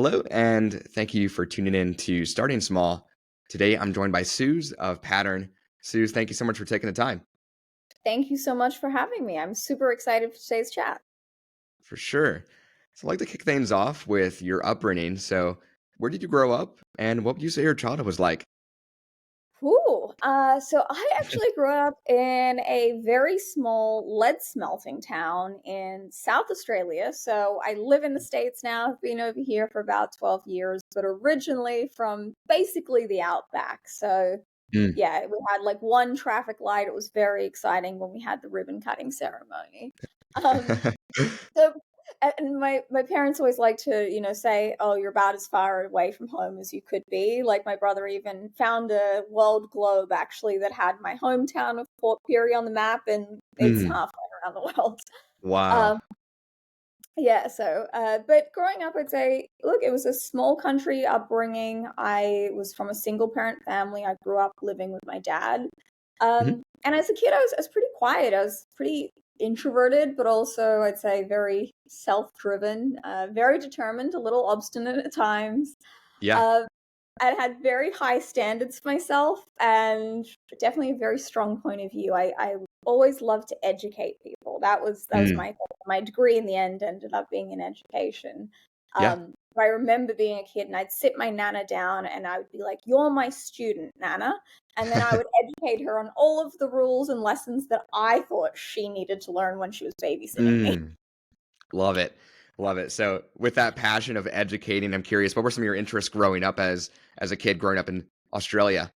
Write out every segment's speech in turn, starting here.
Hello, and thank you for tuning in to Starting Small. Today, I'm joined by Suze of Pattern. Suze, thank you so much for taking the time. Thank you so much for having me. I'm super excited for today's chat. For sure. So, I'd like to kick things off with your upbringing. So, where did you grow up, and what would you say your childhood was like? So I actually grew up in a very small lead smelting town in South Australia. So I live in the States now. I've been over here for about 12 years, but originally from basically the outback. So Mm. yeah, we had like one traffic light. It was very exciting when we had the ribbon cutting ceremony. Um, So, and my parents always like to, say, "Oh, you're about as far away from home as you could be." Like my brother even found a world globe actually that had my hometown of Port Pirie on the map, and it's Mm. halfway around the world. Wow. Um, yeah. But growing up, I'd say, look, it was a small country upbringing. I was from a single parent family. I grew up living with my dad. Mhm. And as a kid, I was pretty quiet. I was pretty introverted, but also I'd say very self-driven, very determined, a little obstinate at times. Yeah. Uh, I had very high standards for myself and definitely a very strong point of view. I always loved to educate people. That was Mm. my goal. My degree in the end ended up being in education. Yeah. But I remember being a kid and I'd sit my nana down and I would be like, "You're my student, Nana." And then I would educate her on all of the rules and lessons that I thought she needed to learn when she was babysitting me. Mm. Love it. Love it. So, with that passion of educating, I'm curious, what were some of your interests growing up as a kid growing up in Australia?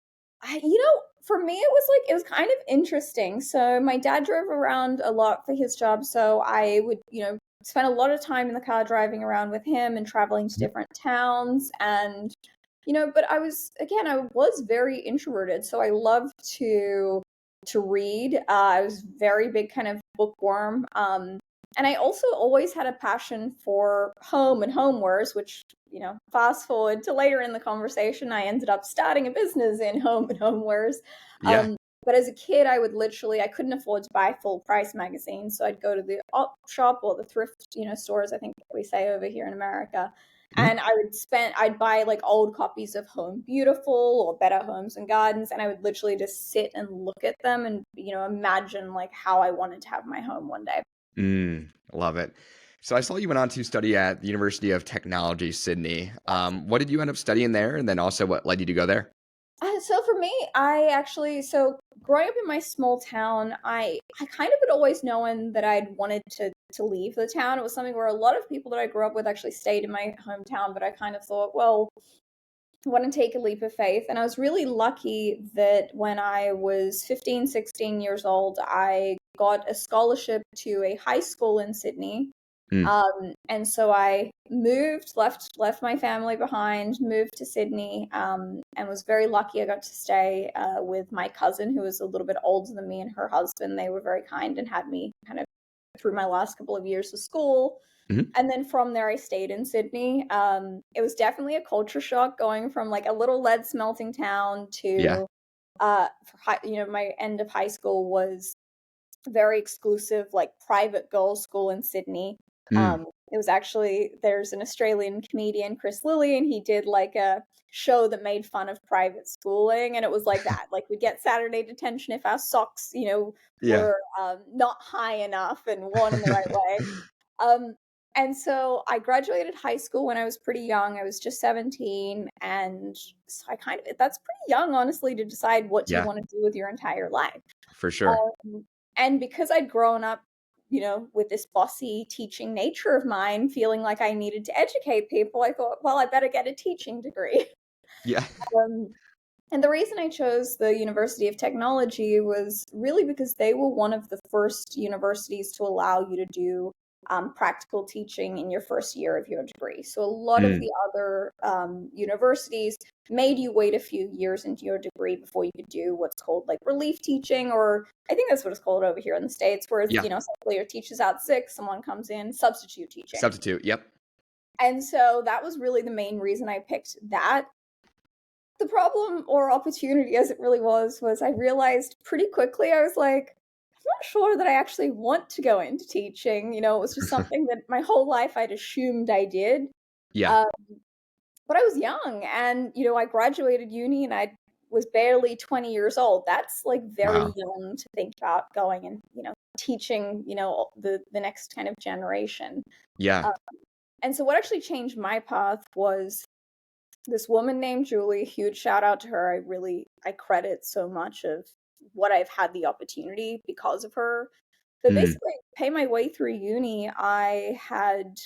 For me, it was kind of interesting. So my dad drove around a lot for his job, so I would, spend a lot of time in the car driving around with him and traveling to Mhm. different towns. And but I was very introverted, so I loved to read. I was very big kind of bookworm. And I also always had a passion for home and homewares, which, fast forward to later in the conversation, I ended up starting a business in home and homewares. Yeah. But as a kid, I couldn't afford to buy full price magazines. So I'd go to the op shop or the thrift, stores, I think we say over here in America. Mhm. And I'd buy like old copies of Home Beautiful or Better Homes and Gardens. And I would literally just sit and look at them and, imagine like how I wanted to have my home one day. Love it. So I saw you went on to study at the University of Technology, Sydney. What did you end up studying there? And then also what led you to go there? So for me, so growing up in my small town, I kind of had always known that I'd wanted to leave the town. It was something where a lot of people that I grew up with actually stayed in my hometown, but I kind of thought, well, I want to take a leap of faith. And I was really lucky that when I was 15, 16 years old, I got a scholarship to a high school in Sydney. Mm. And so I left my family behind, moved to Sydney, and was very lucky. I got to stay with my cousin, who was a little bit older than me, and her husband. They were very kind and had me kind of through my last couple of years of school. Mhm. And then from there, I stayed in Sydney. It was definitely a culture shock going from like a little lead smelting town Yeah. to, my end of high school was very exclusive, like private girls' school in Sydney. Mm. It was actually there's an Australian comedian, Chris Lilly, and he did like a show that made fun of private schooling, and it was like that. Like we'd get Saturday detention if our socks, Yeah. were not high enough and worn in the right way. Um, and so I graduated high school when I was pretty young. I was just 17, and so I kind of that's pretty young, honestly, to decide what you Yeah, want to do with your entire life. for sure. Um, and because I'd grown up, with this bossy teaching nature of mine, feeling like I needed to educate people, I thought, well, I better get a teaching degree. Yeah. Um, and the reason I chose the University of Technology was really because they were one of the first universities to allow you to do practical teaching in your first year of your degree. So a lot of Mm. the other universities made you wait a few years into your degree before you could do what's called like relief teaching, or I think that's what it's called over here in the States, where Yeah. essentially your teacher's out sick, someone comes in, substitute teaching. Substitute. Yep. And so that was really the main reason I picked that. The problem or opportunity as it really was I realized pretty quickly, I was like, I'm not sure that I actually want to go into teaching. It was just something that my whole life I'd assumed I did. Yeah. Um, but I was young, and I graduated uni and I was barely 20 years old. That's like very Wow. young to think about going and teaching the next kind of generation. Yeah. Uh, and so what actually changed my path was this woman named Julie. Huge shout out to her. I credit so much of what I've had the opportunity because of her. But Mm, basically, pay my way through uni, I had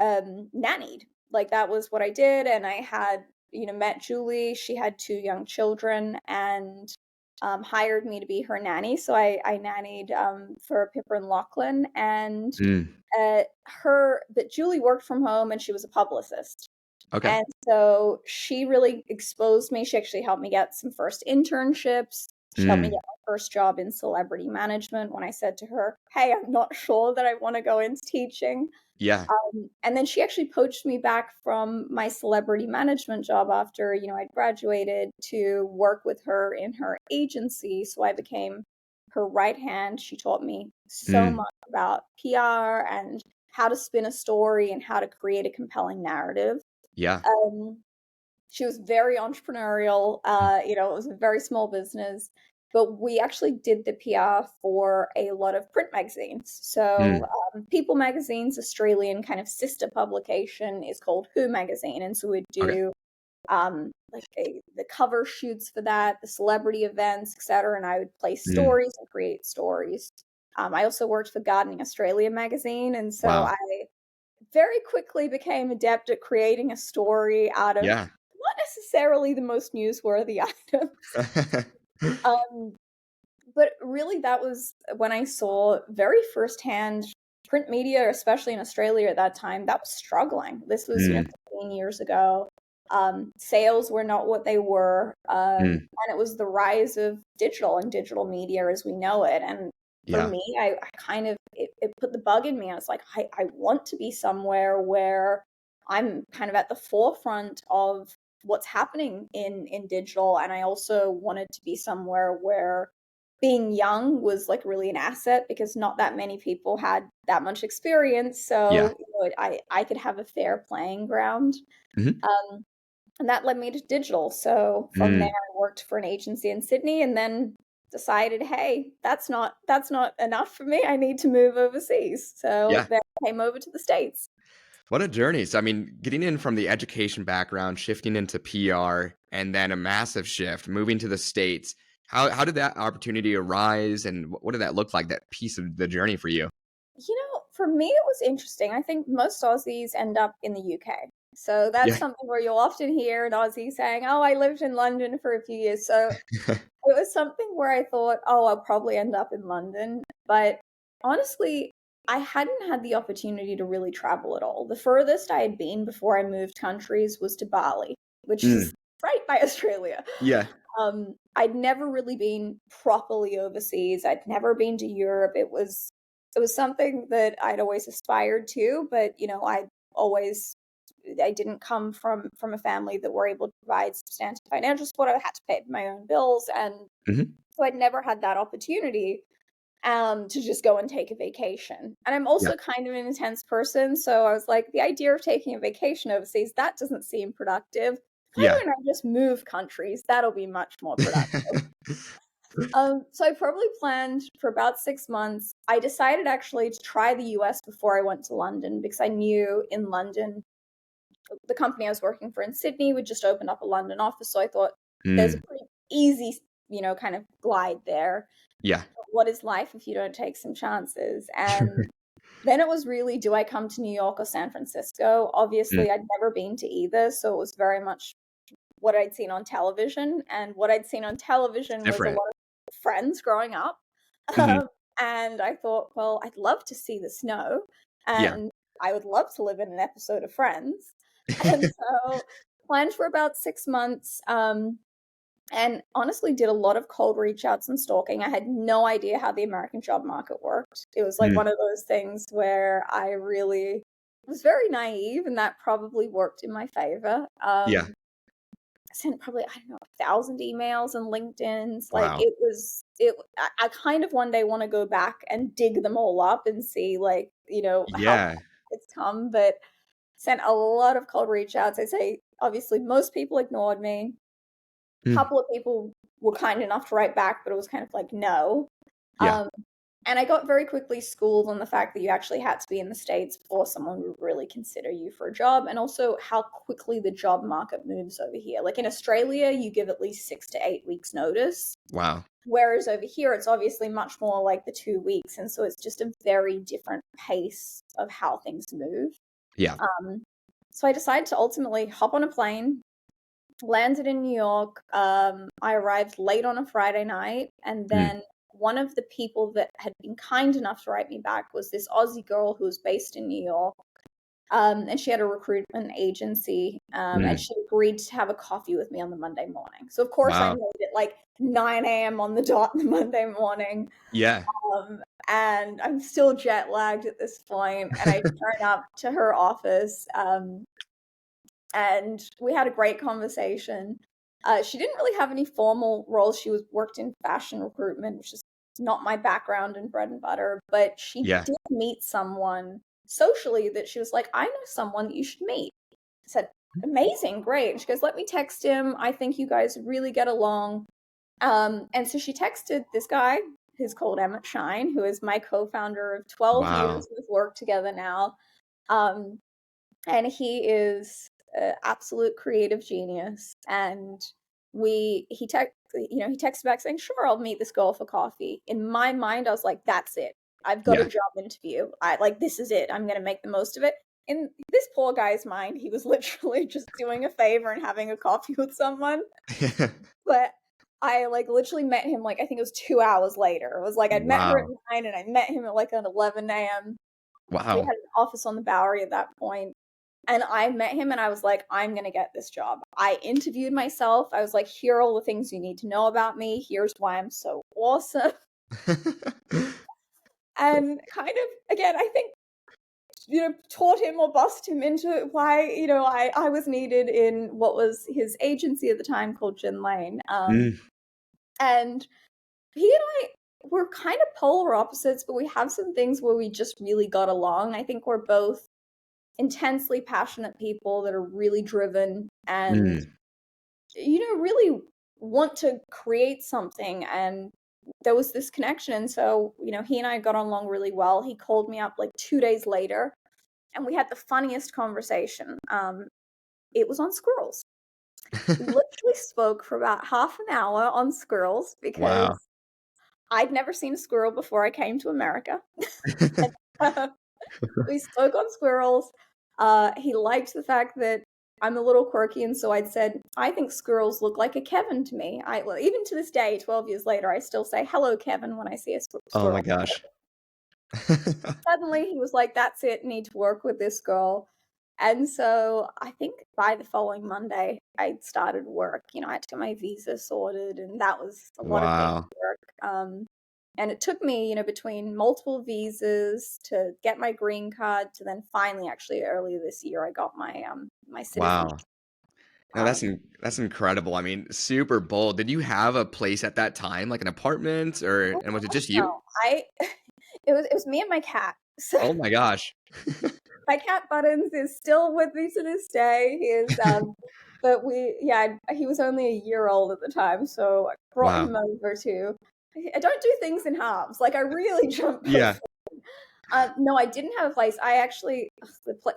nannied. Like that was what I did, and I had met Julie. She had two young children, and hired me to be her nanny. So I nannied for Pippa and Lachlan, and mm. but Julie worked from home, and she was a publicist. Okay. And so she really exposed me. She actually helped me get some first internships. She helped me get Mm. my first job in celebrity management when I said to her, "Hey, I'm not sure that I want to go into teaching." Yeah. And then she actually poached me back from my celebrity management job after, I'd graduated to work with her in her agency. So I became her right hand. She taught me so Mm. much about PR and how to spin a story and how to create a compelling narrative. Yeah. Um, she was very entrepreneurial. Mm. It was a very small business, but we actually did the PR for a lot of print magazines. So, Mm. People Magazine's Australian kind of sister publication is called Who Magazine, and so we'd Okay. do the cover shoots for that, the celebrity events, etc. And I would play Mm. stories and create stories. I also worked for Gardening Australia magazine, and so Wow. I very quickly became adept at creating a story out of Yeah. not necessarily the most newsworthy items. Um, but really, that was when I saw very firsthand print media, especially in Australia at that time, that was struggling. This was, Mm. 15 years ago. Sales were not what they were. Mm. And it was the rise of digital and digital media as we know it. And for Yeah. me, I kind of, it put the bug in me. I was like, I want to be somewhere where I'm kind of at the forefront of what's happening in digital. And I also wanted to be somewhere where being young was like really an asset because not that many people had that much experience. Yeah. So, I could have a fair playing ground. Mhm. Um, and that led me to digital. So from there, Mm. I worked for an agency in Sydney and then decided, hey, that's not enough for me. I need to move overseas. So Yeah. then I came over to the States. What a journey. So, I mean, getting in from the education background, shifting into PR, and then a massive shift, moving to the States. How did that opportunity arise, and what did that look like, that piece of the journey for you? For me, it was interesting. I think most Aussies end up in the UK. So that's Yeah. something where you'll often hear an Aussie saying, "Oh, I lived in London for a few years." So it was something where I thought, "Oh, I'll probably end up in London." But honestly, I hadn't had the opportunity to really travel at all. The furthest I had been before I moved countries was to Bali, which Mm. is right by Australia. Yeah. I'd never really been properly overseas. I'd never been to Europe. It was something that I'd always aspired to, but always I didn't come from a family that were able to provide substantial financial support. I had to pay my own bills, and Mhm. so I'd never had that opportunity to just go and take a vacation. And I'm Yeah. also kind of an intense person, so I was like, the idea of taking a vacation overseas, that doesn't seem productive. Why Yeah. don't I just move countries? That'll be much more productive. So I probably planned for about 6 months. I decided actually to try the US before I went to London because I knew in London, the company I was working for in Sydney would just open up a London office. So I thought there's a Mm. pretty easy, kind of glide there. Yeah. What is life if you don't take some chances? And then it was really, do I come to New York or San Francisco? Mm. Obviously, I'd never been to either. So it was very much what I'd seen on television. And what I'd seen on It's television was a different. lot of friends growing up. Mhm. Um, and I thought, well, I'd love to see the snow. Yeah. And I would love to live in an episode of Friends. And so planned for about 6 months. And honestly did a lot of cold reach outs and stalking. I had no idea how the American job market worked. It was like Mm. one of those things where I really was very naive, and that probably worked in my favor. Yeah. I sent probably, I don't know, 1,000 emails and LinkedIn's. Like Wow. it was it I kind of one day want to go back and dig them all up and see how far Yeah. it's come, but sent a lot of cold reach outs. I'd say obviously most people ignored me. A Mm, couple of people were kind enough to write back, but it was kind of like no. yeah. Um, and I got very quickly schooled on the fact that you actually had to be in the States before someone would really consider you for a job, and also how quickly the job market moves over here. Like in Australia, you give at least 6 to 8 weeks notice. Wow. Whereas over here, it's obviously much more like the 2 weeks. And so it's just a very different pace of how things move. Yeah. Um, so I decided to ultimately hop on a plane, landed in New York. I arrived late on a Friday night. And Mm, then one of the people that had been kind enough to write me back was this Aussie girl who was based in New York. And she had a recruitment agency, and mm. she agreed to have a coffee with me on the Monday morning. So, of course, I Wow. made it like 9 a.m. on the dot the Monday morning. Yeah. And I'm still jet lagged at this point. And I turn up to her office, and we had a great conversation. She didn't really have any formal roles. She was worked in fashion recruitment, which is not my background and bread and butter. But she Yeah. did meet someone socially that she was like, I know someone that you should meet. I said, amazing, great. And she goes, let me text him. I think you guys really get along. And so she texted this guy who's called Emmett Shine, who is my co-founder of 12 Wow. years. We've worked together now. Um, and he is an absolute creative genius. And he texted back saying, "Sure, I'll meet this girl for coffee." In my mind, I was like, "That's it. I've got a Yeah. job interview. I like this is it. I'm gonna make the most of it." In this poor guy's mind, he was literally just doing a favor and having a coffee with someone. But I like literally met him like I think it was 2 hours later. It was like I'd met her at Wow. 9 and I met him at like at 11 a.m. We Wow. had an office on the Bowery at that point. And I met him and I was like, I'm going to get this job. I interviewed myself. I was like, here are all the things you need to know about me. Here's why I'm so awesome. And kind of, again, I think, taught him or bussed him into why, I was needed in what was his agency at the time called Gin Lane. Mm, And he and I were kind of polar opposites, but we have some things where we just really got along. I think we're both intensely passionate people that are really driven and mm. really want to create something. And there was this connection. And so, he and I got along really well. He called me up like 2 days later and we had the funniest conversation. It was on squirrels. We literally spoke for about half an hour on squirrels Wow. because I'd never seen a squirrel before I came to America. We spoke on squirrels. He liked the fact that I'm a little quirky, and so I'd said, I think squirrels look like a Kevin to me. Well, even to this day, 12 years later, I still say, hello, Kevin, when I see a Oh my squirrel. gosh. Suddenly, he was like, that's it, need to work with this girl. And so I think by the following Monday, I started work. I had to get my visa sorted, and that was a lot of Wow. paperwork. And it took me, between multiple visas to get my green card to then finally, actually, earlier this year, I got my citizenship. Wow. No, Um, that's incredible. I mean, super bold. Did you have a place at that time, like an apartment, or oh and was it gosh, just no, you? I it was me and my cat. So Oh my gosh. my cat Buttons is still with me to this day. He is, but he was only a year old at the time, so I brought Wow. him over too. I don't do things in halves. Like I really jump both. Yeah. No, I didn't have a place. I actually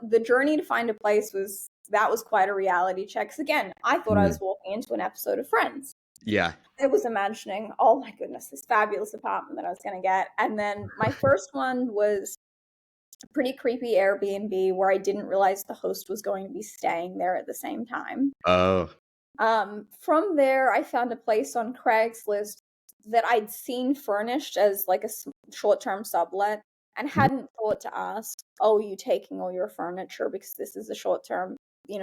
the journey to find a place was quite a reality check. 'Cause again, I thought I Mm, was walking into an episode of Friends. yeah. I was imagining, oh my goodness, this fabulous apartment that I was going to get. And then my first one was a pretty creepy Airbnb where I didn't realize the host was going to be staying there at the same time. Oh. From there, I found a place on Craigslist that I'd seen furnished as like a short-term sublet and Mhm. hadn't thought to ask, "Oh, are you taking all your furniture because this is a short-term,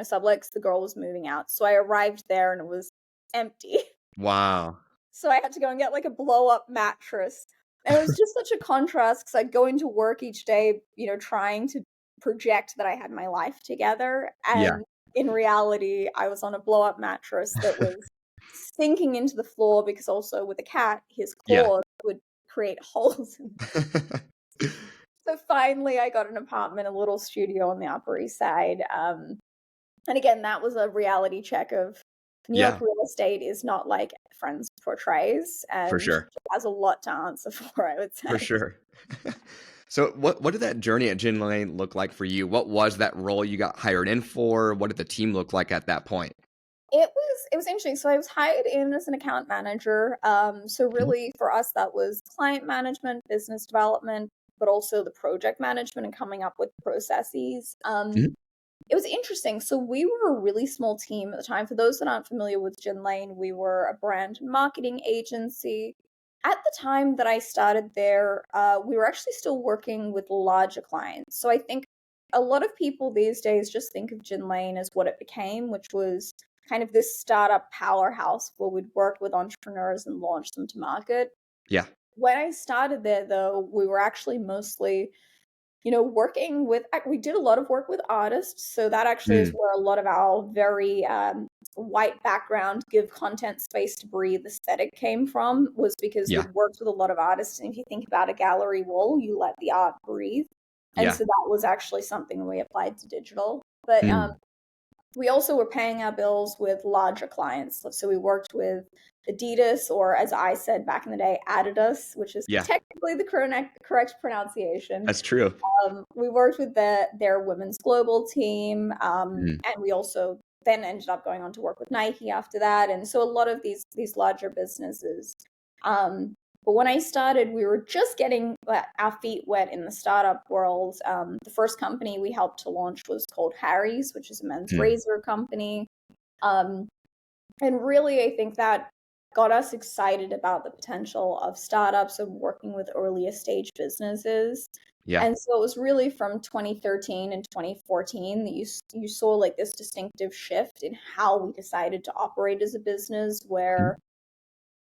sublet?" 'Cause the girl was moving out. So I arrived there and it was empty. Wow. So I had to go and get like a blow-up mattress. And it was just such a contrast because I'd go into work each day, trying to project that I had my life together. Yeah. And in reality, I was on a blow-up mattress that was sinking into the floor because also with a cat, his Yeah. claws would create holes. So finally, I got an apartment, a little studio on the Upper East Side. And again, that was a reality check of New York Yeah, real estate is not like Friends portrays, for and sure. has a lot to answer for, I would For say. sure. So what did that journey at Gin Lane look like for you? What was that role you got hired in for? What did the team look like at that point? It was interesting. So I was hired in as an account manager. So Mhm, really for us that was client management, business development, but also the project management and coming up with processes. mhm, It was interesting. So we were a really small team at the time. For those that aren't familiar with Gin Lane, we were a brand marketing agency. At the time that I started there, we were actually still working with larger clients. So I think a lot of people these days just think of Gin Lane as what it became, which was kind of this startup powerhouse where we'd work with entrepreneurs and launch them to market. yeah, When I started there, though, we were actually mostly working with we did a lot of work with artists, so that actually is mm, where a lot of our very white background, give content space to breathe aesthetic came from, was because yeah, we'd worked with a lot of artists. And if you think about a gallery wall, you let the art breathe. And yeah, so that was actually something we applied to digital. But mm, we also were paying our bills with larger clients. So we worked with Adidas, or as I said back in the day, Adidas, which is yeah, technically the correct pronunciation. that's true. We worked with their women's global team, Mm, and we also then ended up going on to work with Nike after that. And so a lot of these larger businesses. Um, but when I started, we were just getting our feet wet in the startup world. The first company we helped to launch was called Harry's, which is a men's mm, razor company. Um, and really, I think that got us excited about the potential of startups and working with earlier stage businesses. yeah, And so it was really from 2013 and 2014 that you saw like this distinctive shift in how we decided to operate as a business, mhm, where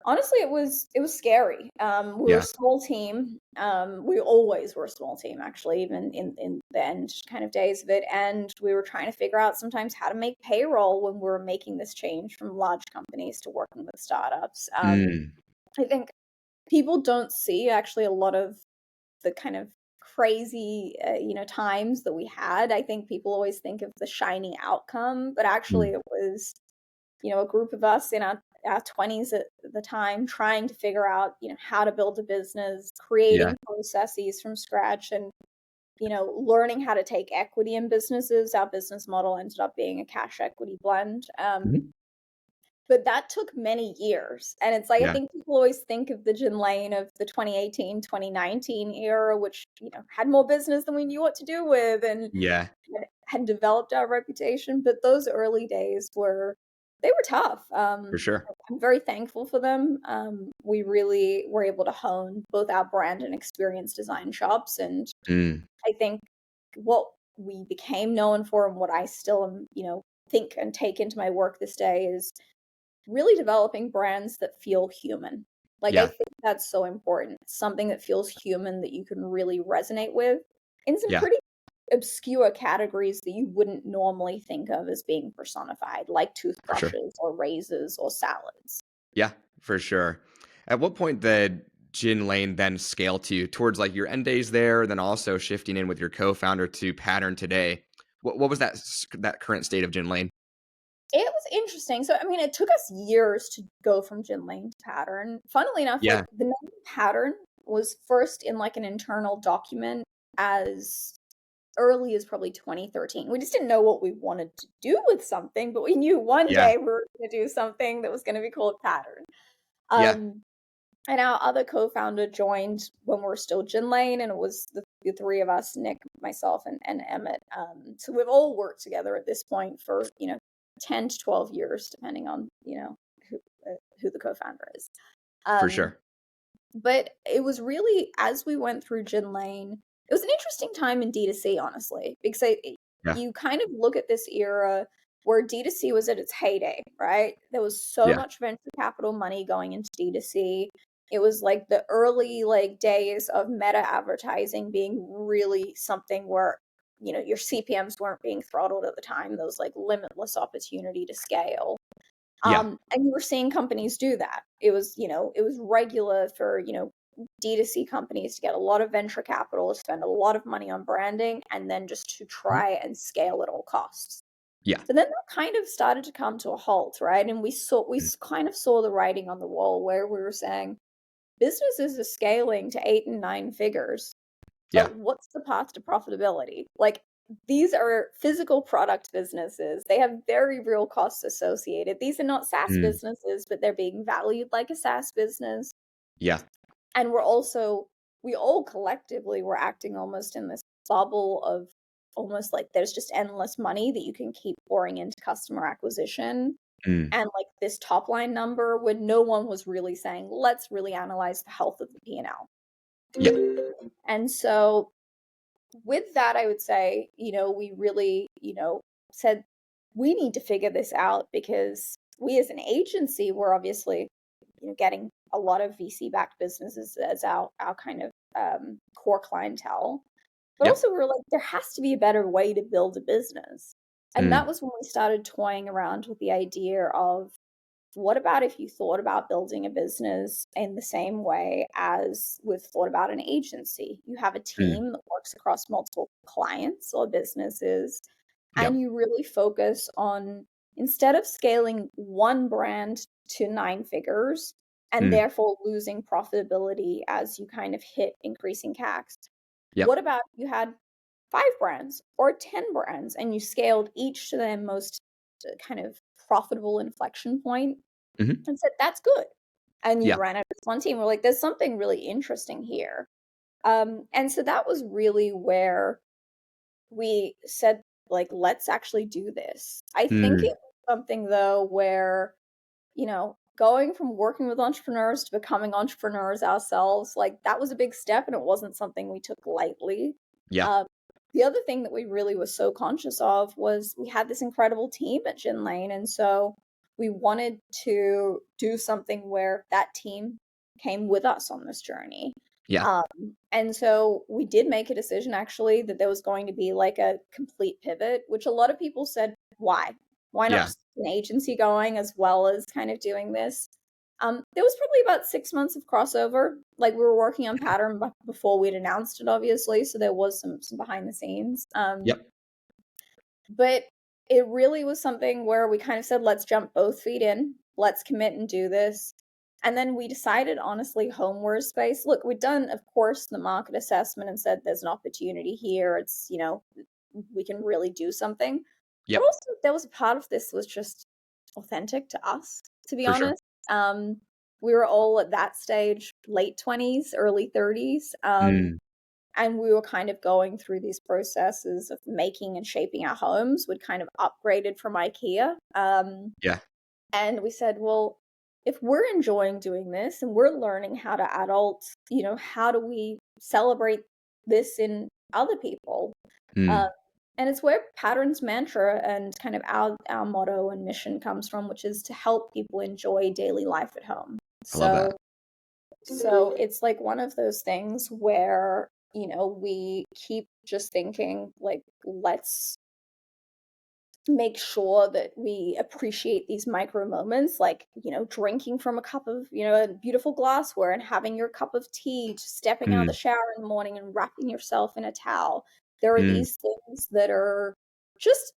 honestly it was scary. We were a yeah, small team. We always were a small team, actually, even in the end kind of days of it. And we were trying to figure out sometimes how to make payroll when we were making this change from large companies to working with startups. mm, I think people don't see actually a lot of the kind of crazy times that we had. I think people always think of the shiny outcome, but actually mm, it was a group of us in our 20s at the time, trying to figure out, how to build a business, yeah, creating processes from scratch, and, learning how to take equity in businesses. Our business model ended up being a cash equity blend. mhm, But that took many years. And it's like, I yeah, think people always think of the Gin Lane of the 2018, 2019 era, which, had more business than we knew what to do with, and yeah, had developed our reputation. But those early days they were tough. for sure. I'm very thankful for them. We really were able to hone both our brand and experience design shops. And Mm, I think what we became known for, and what I still am, think and take into my work this day, is really developing brands that feel human. Like, I yeah, think that's so important. Something that feels human, that you can really resonate with in some yeah, pretty obscure categories that you wouldn't normally think of as being personified, like for sure. toothbrushes or razors or salads. Yeah, for sure. At what point did Gin Lane then scale to towards like your end days there, then also shifting in with your co-founder to Pattern today? What was that current state of Gin Lane? It was interesting. So, I mean, it took us years to go from Gin Lane to Pattern. Funnily enough, Yeah, like the name Pattern was first in like an internal document as early as probably 2013. We just didn't know what we wanted to do with something, but we knew one yeah, day we were going to do something that was going to be called Pattern. yeah, Um, and our other co-founder joined when we were still Gin Lane, and it was the three of us, Nick, myself, and Emmett. So we've all worked together at this point for 10 to 12 years, depending on who who the co-founder is. for Um, sure. but it was really, as we went through Gin Lane, it was an interesting time in D2C, honestly, because Yeah, you kind of look at this era where D2C was at its heyday, right? There was so yeah, much venture capital money going into D2C. It was like the early days of meta advertising being really something where your CPMs weren't being throttled at the time. There was like limitless opportunity to scale. yeah, And you were seeing companies do that. It was regular for, D2C companies to get a lot of venture capital, spend a lot of money on branding, and then just to mhm, try and scale at all costs. Yeah. But then that kind of started to come to a halt, right? And Mm. kind of saw the writing on the wall where we were saying businesses are scaling to 8 and 9 figures, Yeah. but what's the path to profitability? Like, these are physical product businesses. They have very real costs associated. These are not SaaS Mm. businesses, but they're being valued like a SaaS business. Yeah. And we all collectively were acting almost in this bubble of almost like there's just endless money that you can keep pouring into customer acquisition. Mm. And like this top line number when no one was really saying, let's really analyze the health of the P&L. Yeah. And so with that, I would say, we really, said we need to figure this out because we as an agency, we're obviously, getting a lot of VC backed businesses as our kind of core clientele. But Yep. also, we were like, there has to be a better way to build a business. And that Mm. was when we started toying around with the idea of what about if you thought about building a business in the same way as we've thought about an agency? You have a Mm. team that works across multiple clients or businesses, and Yep. you really focus on instead of scaling one brand to 9 figures and Mm. therefore losing profitability as you kind of hit increasing CACs, Yep. what about you had 5 brands or 10 brands and you scaled each to their most kind of profitable inflection point Mhm. and said, that's good. And you Yeah. ran out of one team. We're like, there's something really interesting here. And so that was really where we said, like, let's actually do this. I think Mm. it was something though where, going from working with entrepreneurs to becoming entrepreneurs ourselves, like that was a big step and it wasn't something we took lightly. Yeah. Uh, the other thing that we really were so conscious of was we had this incredible team at Gin Lane. And so we wanted to do something where that team came with us on this journey. Yeah. Um, and so we did make a decision actually that there was going to be like a complete pivot, which a lot of people said, why? Why not Yeah. just an agency going as well as kind of doing this? There was probably about 6 months of crossover. Like we were working on pattern before we'd announced it, obviously. So there was some behind the scenes. Yep. But it really was something where we kind of said, let's jump both feet in, let's commit and do this. And then we decided, honestly, homeware space. Look, we'd done, of course, the market assessment and said there's an opportunity here. It's, we can really do something. But Yep. also, there was a part of this was just authentic to us, to be For sure. honest. We were all at that stage, late 20s, early 30s. Mm. And we were kind of going through these processes of making and shaping our homes. We'd kind of upgraded from IKEA. Yeah. And we said, well, if we're enjoying doing this and we're learning how to adult, how do we celebrate this in other people? Uh, Mm. and it's where Pattern's mantra and kind of our motto and mission comes from, which is to help people enjoy daily life at home. I love that. So it's like one of those things where, we keep just thinking like, let's make sure that we appreciate these micro moments, like, drinking from a cup of, a beautiful glassware and having your cup of tea, just stepping out of the Mm. shower in the morning and wrapping yourself in a towel. There are Mm. these things that are just,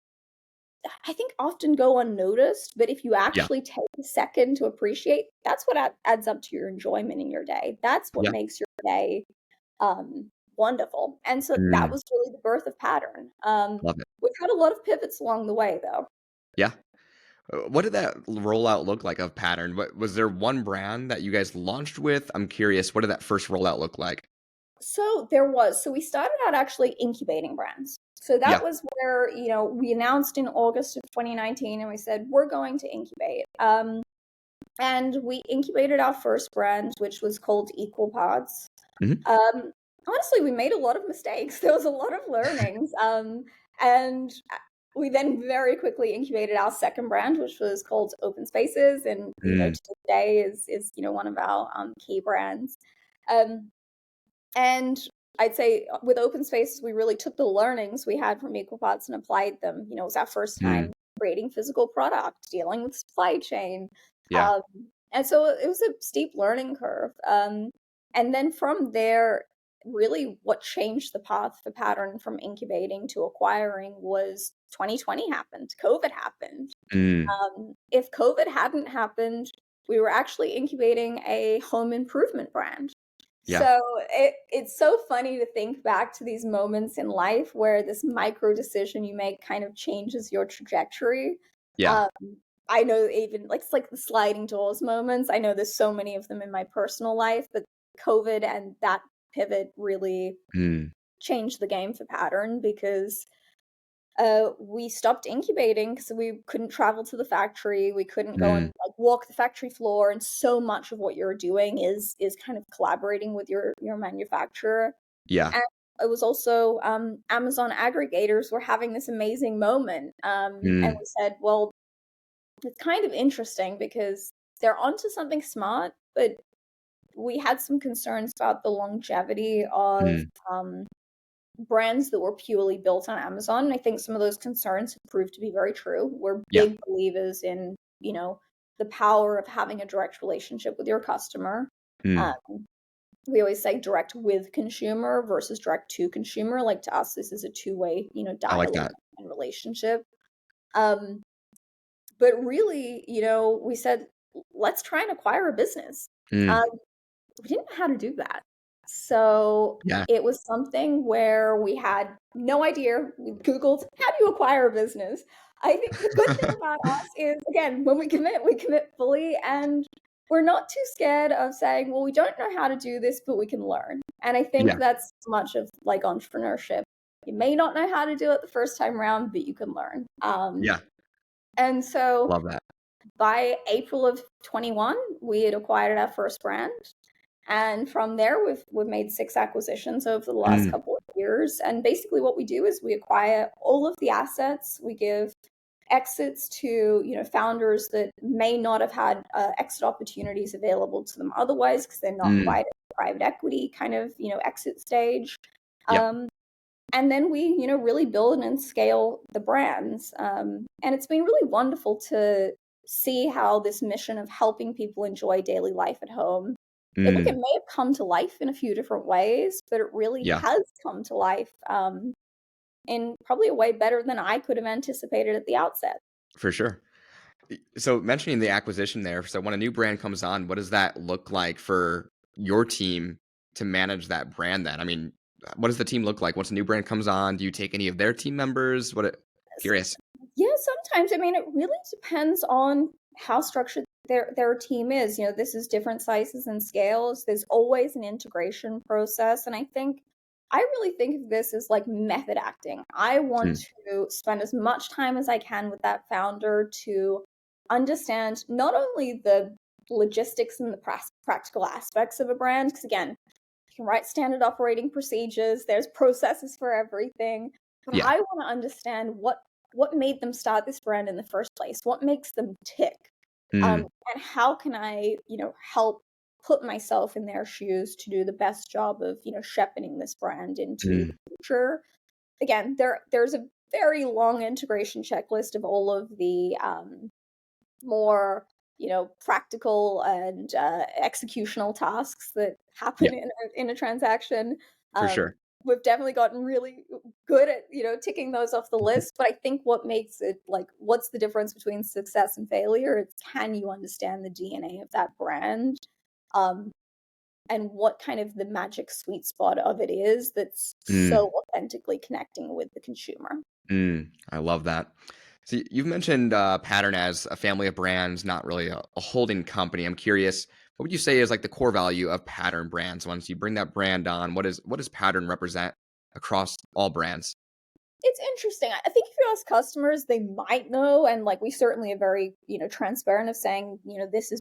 I think, often go unnoticed, but if you Yeah. actually take a second to appreciate, that's what adds up to your enjoyment in your day. That's what Yeah. makes your day wonderful. And so that Mm. was really the birth of Pattern. Love it. We've had a lot of pivots along the way, though. Yeah. What did that rollout look like of Pattern? What was there one brand that you guys launched with? I'm curious, what did that first rollout look like? So there was. So we started out actually incubating brands. So that Yeah. was where, we announced in August of 2019 and we said, we're going to incubate. And we incubated our first brand, which was called Equal Pods. Mhm. Um, Honestly, we made a lot of mistakes. There was a lot of learnings. And we then very quickly incubated our second brand, which was called Open Spaces, and Mm. to this day is one of our key brands. Um, and I'd say with Open Spaces, we really took the learnings we had from EqualPods and applied them. It was our first Mm. time creating physical product, dealing with supply chain. Yeah. Um, and so it was a steep learning curve. And then from there, really what changed the path for Pattern from incubating to acquiring was 2020 happened. COVID happened. Mm. If COVID hadn't happened, we were actually incubating a home improvement brand. Yeah. So it's so funny to think back to these moments in life where this micro decision you make kind of changes your trajectory. Yeah. Um, I know even like it's like the sliding doors moments. I know there's so many of them in my personal life, but COVID and that pivot really Mm. changed the game for Pattern because we stopped incubating because we couldn't travel to the factory. We couldn't go and Mm. like walk the factory floor, and so much of what you're doing is kind of collaborating with your manufacturer. Yeah. And it was also Amazon aggregators were having this amazing moment, and Mm. we said, well, it's kind of interesting because they're onto something smart, but we had some concerns about the longevity of Mm. um, brands that were purely built on Amazon. And I think some of those concerns have proved to be very true. We're Yeah. big believers in, the power of having a direct relationship with your customer. Um, Mm. we always say direct with consumer versus direct to consumer. Like to us, this is a two-way, I like dialogue that. and relationship. Um, but really, we said, let's try and acquire a business. Um, Mm. we didn't know how to do that. So Yeah. it was something where we had no idea. We Googled, how do you acquire a business? I think the good thing about us is, again, when we commit fully, and we're not too scared of saying, well, we don't know how to do this, but we can learn. And I think Yeah. that's much of like entrepreneurship. You may not know how to do it the first time around, but you can learn. Yeah. And so Love that. by April of 21, we had acquired our first brand. And from there, we've made 6 acquisitions over the last Mm. couple of years. And basically, what we do is we acquire all of the assets. We give exits to founders that may not have had exit opportunities available to them otherwise because they're not Mm. quite at the private equity kind of exit stage. Yep. Um, and then we really build and scale the brands. And it's been really wonderful to see how this mission of helping people enjoy daily life at home, it Mm. may have come to life in a few different ways, but it really Yeah. has come to life in probably a way better than I could have anticipated at the outset. For sure. So mentioning the acquisition there, so when a new brand comes on, what does that look like for your team to manage that brand then? I mean, what does the team look like once a new brand comes on? Do you take any of their team members? Curious. Yeah, sometimes. I mean, it really depends on how structured their team is. This is different sizes and scales. There's always an integration process, and I really think of this as like method acting. I want Mm. to spend as much time as I can with that founder to understand not only the logistics and the practical aspects of a brand, because again, you can write standard operating procedures, there's processes for everything, but Yeah. I want to understand what made them start this brand in the first place, what makes them tick, Mm. and how can I, help put myself in their shoes to do the best job of, shepherding this brand into the Mm. future. Again, there's a very long integration checklist of all of the more practical and executional tasks that Yeah. happen in a transaction. For um, sure. we've definitely gotten really good at ticking those off the list, but I think what makes it like what's the difference between success and failure, it's can you understand the DNA of that brand, um, and what kind of the magic sweet spot of it is that's Mm. so authentically connecting with the consumer. Mm. I love that. So you've mentioned Pattern as a family of brands, not really a holding company. I'm curious, what would you say is like the core value of Pattern brands? Once you bring that brand on, what does Pattern represent across all brands? It's interesting. I think if you ask customers, they might know, and like we certainly are very, transparent of saying, this is,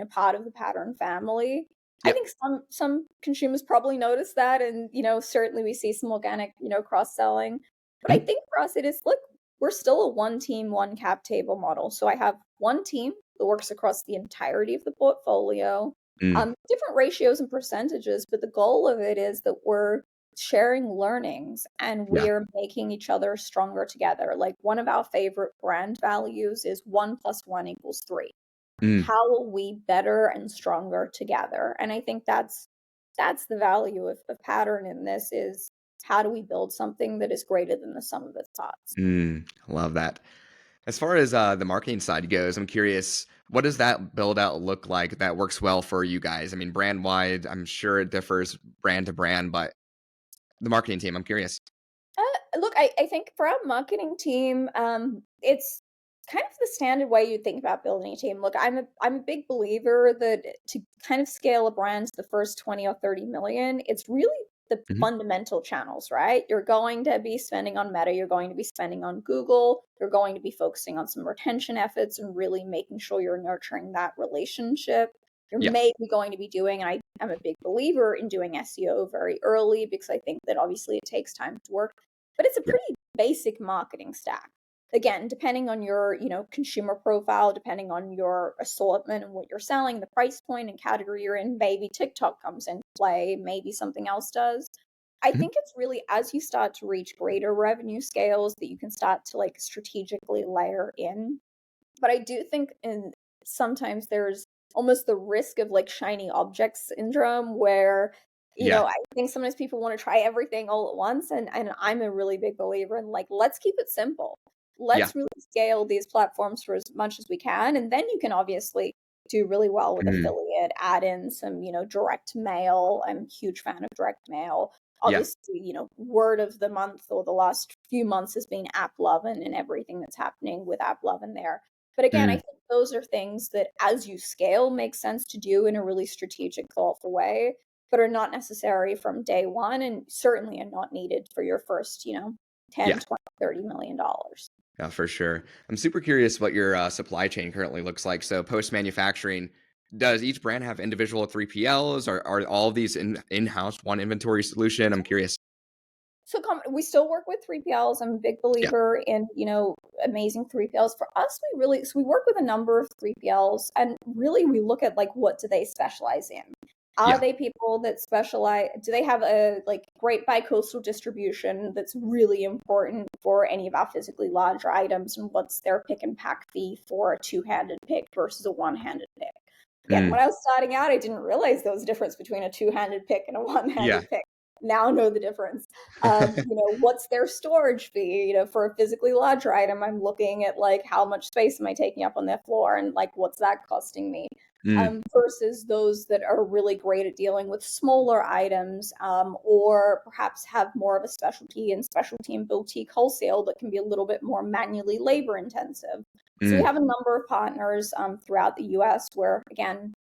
part of the Pattern family. I Yep. think some consumers probably notice that, and certainly we see some organic, cross selling. But I Mm. think for us, it is look, we're still a one team, one cap table model. So I have one team that works across the entirety of the portfolio, Mm. different ratios and percentages, but the goal of it is that we're sharing learnings and Yeah. we are making each other stronger together. Like one of our favorite brand values is 1 + 1 = 3. Mm. How will we better and stronger together? And I think that's that's the value of pattern in this is how do we build something that is greater than the sum of its parts? Love that. As far as the marketing side goes, I'm curious, what does that build out look like that works well for you guys? I mean, brand wide, I'm sure it differs brand to brand, but the marketing team, I'm curious. Look, I think for our marketing team, it's kind of the standard way you think about building a team. Look, I'm a big believer that to kind of scale a brand to the first 20 or 30 million, it's really the Hmm. fundamental channels, right? You're going to be spending on Meta, you're going to be spending on Google, you're going to be focusing on some retention efforts and really making sure you're nurturing that relationship. You're Yeah, maybe going to be doing, and I'm a big believer in doing SEO very early because I think that obviously it takes time to work, but it's a yeah, pretty basic marketing stack. Again, depending on your, consumer profile, depending on your assortment and what you're selling, the price point and category you're in, maybe TikTok comes into play, maybe something else does. I mhm, think it's really as you start to reach greater revenue scales that you can start to like strategically layer in. But I do think in sometimes there's almost the risk of like shiny object syndrome where, yeah, I think sometimes people want to try everything all at once. And I'm a really big believer in like, let's keep it simple. yeah, Let's really scale these platforms for as much as we can. And then you can obviously do really well with mm, affiliate, add in some, direct mail. I'm a huge fan of direct mail. yeah, Obviously, word of the month or the last few months has been app lovin' and everything that's happening with app lovin' there. But again, I mm, think those are things that as you scale make sense to do in a really strategic, thoughtful way, but are not necessary from day one and certainly are not needed for your first, yeah. 10, 20, $30 million. Yeah, for sure. I'm super curious what your supply chain currently looks like. So post manufacturing, does each brand have individual 3PLs, or are all of these in-house one inventory solution? I'm curious. So we still work with 3PLs. I'm a big Yeah. believer in, amazing 3PLs. For us, we work with a number of 3PLs and really we look at like what do they specialize in? Are Yeah. they people that specialize? Do they have a like great bi-coastal distribution that's really important for any of our physically larger items? And what's their pick and pack fee for a two-handed pick versus a one-handed pick? Again, Mm, when I was starting out, I didn't realize there was a difference between a two-handed pick and a yeah. one-handed pick. Now I know the difference. What's their storage fee? For a physically larger item, I'm looking at like how much space am I taking up on their floor and like what's that costing me? Mm, Versus those that are really great at dealing with smaller items, or perhaps have more of a specialty and boutique wholesale that can be a little bit more manually labor intensive. So we mm, have a number of partners throughout the US where, again,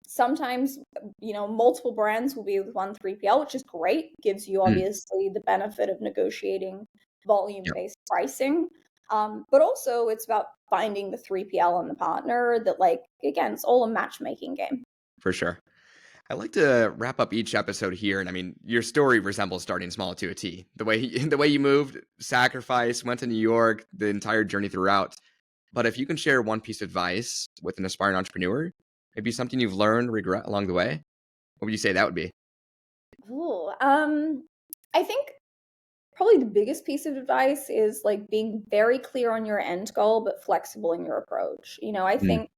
sometimes, multiple brands will be with one 3PL, which is great, gives you mm, obviously the benefit of negotiating volume yeah, based pricing. But also, it's about finding the 3PL and the partner that, like, again, it's all a matchmaking game. for sure. I like to wrap up each episode here, and I mean, your story resembles starting small to a T. The way the way you moved, sacrificed, went to New York, the entire journey throughout. But if you can share one piece of advice with an aspiring entrepreneur, maybe something you've learned, regret along the way, what would you say that would be? Ooh, I think probably the biggest piece of advice is like being very clear on your end goal, but flexible in your approach. I Mm, think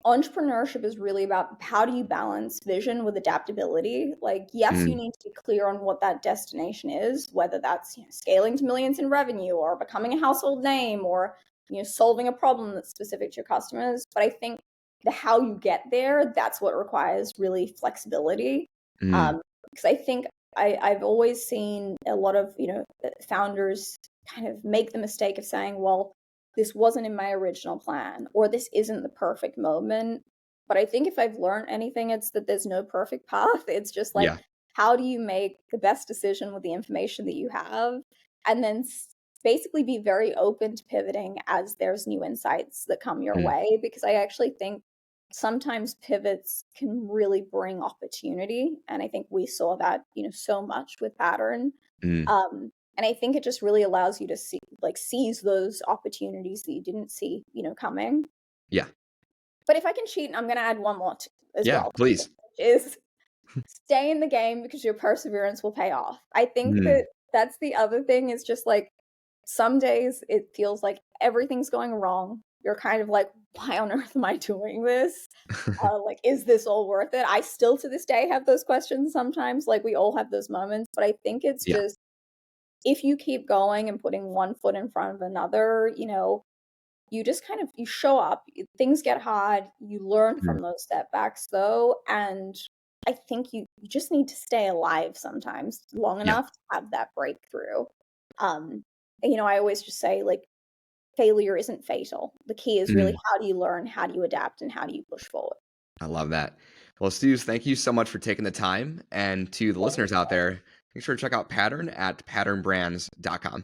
entrepreneurship is really about how do you balance vision with adaptability. Like, yes, you mm, need to be clear on what that destination is, whether that's scaling to millions in revenue or becoming a household name or solving a problem that's specific to your customers. But I think the how you get there, that's what requires really flexibility. mm, um, because I think I've always seen a lot of founders kind of make the mistake of saying, well, this wasn't in my original plan or this isn't the perfect moment. But I think if I've learned anything, it's that there's no perfect path. It's just like, yeah, how do you make the best decision with the information that you have? And then basically be very open to pivoting as there's new insights that come your mm, way. Because I actually think sometimes pivots can really bring opportunity. And I think we saw that, so much with Pattern. mm, And I think it just really allows you to seize those opportunities that you didn't see, coming. yeah, But if I can cheat, I'm going to add one more as yeah, well, please. which is stay in the game because your perseverance will pay off. I think Mm, that that's the other thing is just like some days it feels like everything's going wrong. you're kind of like, why on earth am I doing this? Like, is this all worth it? I still to this day have those questions sometimes. Like, we all have those moments, but I think it's Yeah. just if you keep going and putting one foot in front of another, you just kind of you show up, things get hard, you learn Mhm. from those setbacks though, and I think you just need to stay alive sometimes long Yeah. enough to have that breakthrough. Um, I always just say like failure isn't fatal. The key is really Mhm. how do you learn, how do you adapt, and how do you push forward. I love that. Well, Suze, thank you so much for taking the time. And to the Thank listeners you. out there, make sure to check out Pattern at patternbrands.com.